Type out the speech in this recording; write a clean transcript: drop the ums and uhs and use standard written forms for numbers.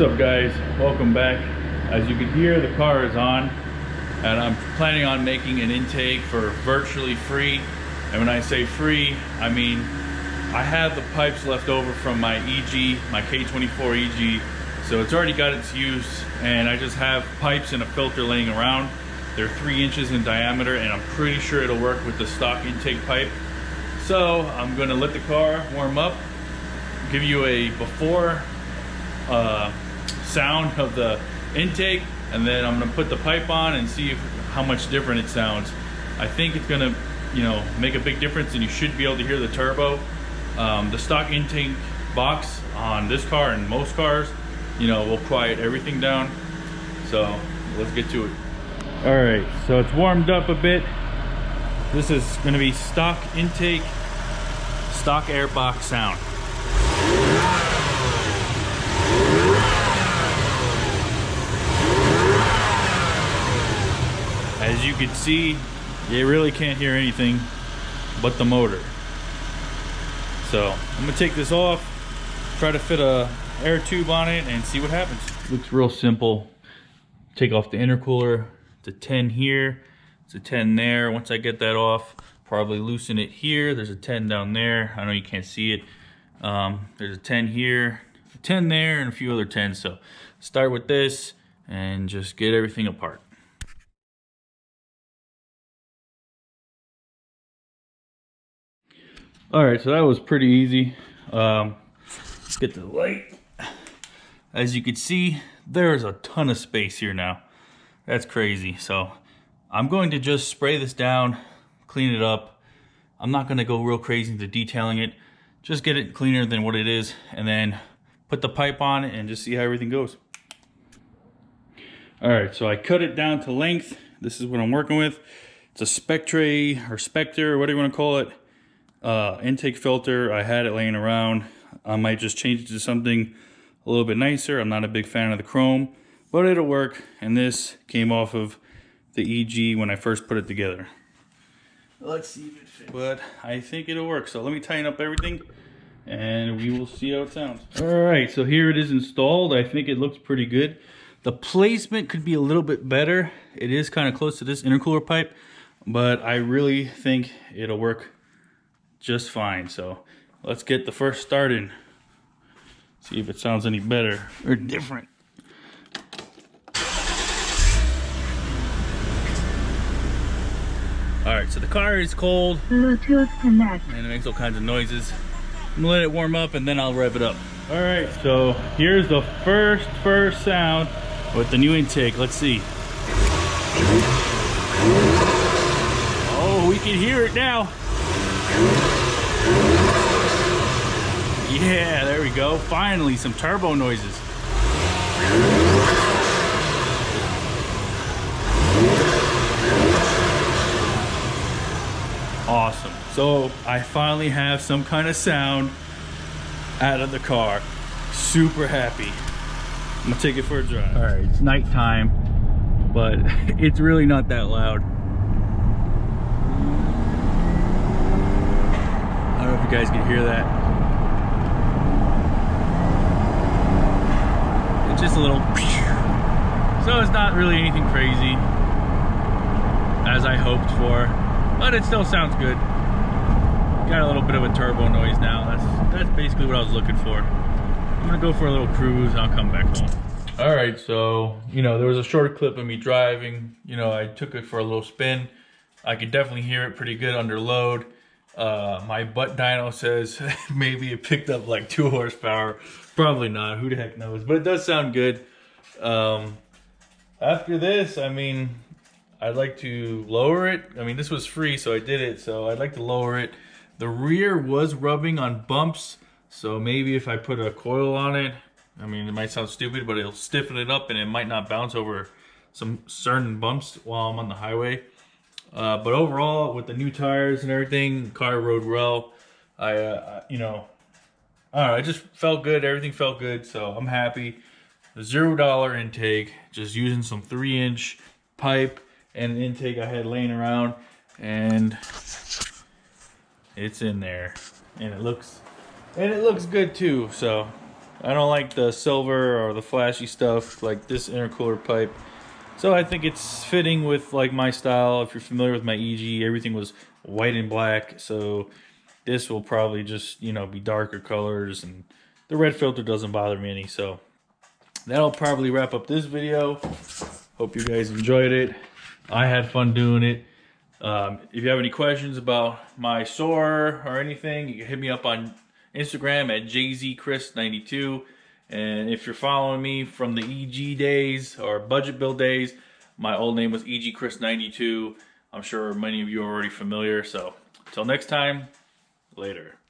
What's up, guys? Welcome back. As you can hear, the car is on, and I'm planning on making an intake for virtually free. And when I say free, I mean I have the pipes left over from my EG, my K24 EG, so it's already got its use, and I just have pipes and a filter laying around. They're 3 inches in diameter, and I'm pretty sure it'll work with the stock intake pipe. So I'm gonna let the car warm up, give you a before sound of the intake, and then I'm gonna put the pipe on and see how much different it sounds. I think it's gonna, make a big difference, and you should be able to hear the turbo. The stock intake box on this car and most cars, will quiet everything down. So let's get to it. All right, so it's warmed up a bit. This is gonna be stock intake, stock air box sound. As you can see, you really can't hear anything but the motor. So I'm gonna take this off, try to fit a air tube on it, and see what happens. Looks real simple. Take off the intercooler. It's a 10 here, it's a 10 there. Once I get that off, probably loosen it here. There's a 10 down there. I know you can't see it. There's a 10 here, a 10 there, and a few other 10s. So start with this and just get everything apart. All right, so that was pretty easy. Let's get to the light. As you can see, there's a ton of space here now. That's crazy. So I'm going to just spray this down, clean it up. I'm not gonna go real crazy into detailing it. Just get it cleaner than what it is, and then put the pipe on it and just see how everything goes. All right, so I cut it down to length. This is what I'm working with. It's a Spectre or Spectre, or whatever you wanna call it. Intake filter. I had it laying around. I might just change it to something a little bit nicer. I'm not a big fan of the chrome, but it'll work. And this came off of the EG when I first put it together. Let's see if it fits. But I think it'll work. So let me tighten up everything and we will see how it sounds. All right, so here it is installed. I think it looks pretty good. The placement could be a little bit better. It is kind of close to this intercooler pipe, but I really think it'll work just fine. So let's get the first start in. See if it sounds any better or different. All right, so the car is cold. Bluetooth connect. And it makes all kinds of noises. I'm gonna let it warm up and then I'll rev it up. All right, so here's the first sound with the new intake. Let's see. Oh, we can hear it now. Yeah, there we go. Finally, some turbo noises. Awesome. So I finally have some kind of sound out of the car. Super happy. I'm gonna take it for a drive. All right, it's nighttime, but it's really not that loud. I don't know if you guys can hear that. It's just a little, so it's not really anything crazy as I hoped for, but it still sounds good. Got a little bit of a turbo noise now. That's basically what I was looking for. I'm gonna go for a little cruise and I'll come back home. All right, so there was a short clip of me driving. I took it for a little spin. I could definitely hear it pretty good under load. My butt dyno says maybe it picked up like 2 horsepower. Probably not, who the heck knows, but it does sound good. After this, I'd like to lower it. This was free, so I did it, so I'd like to lower it. The rear was rubbing on bumps, so maybe if I put a coil on it, it might sound stupid, but it'll stiffen it up and it might not bounce over some certain bumps while I'm on the highway. But overall, with the new tires and everything, the car rode well. I don't know, it just felt good. Everything felt good, so I'm happy. The $0 intake, just using some 3-inch pipe and an intake I had laying around, and it's in there, and it looks good too. So I don't like the silver or the flashy stuff like this intercooler pipe. So I think it's fitting with like my style. If you're familiar with my EG, everything was white and black. So this will probably just, you know, be darker colors, and the red filter doesn't bother me any. So that'll probably wrap up this video. Hope you guys enjoyed it. I had fun doing it. If you have any questions about my SOAR or anything, you can hit me up on Instagram at JZchris92. And if you're following me from the EG days or budget build days, my old name was JZchris92. I'm sure many of you are already familiar. So until next time, later.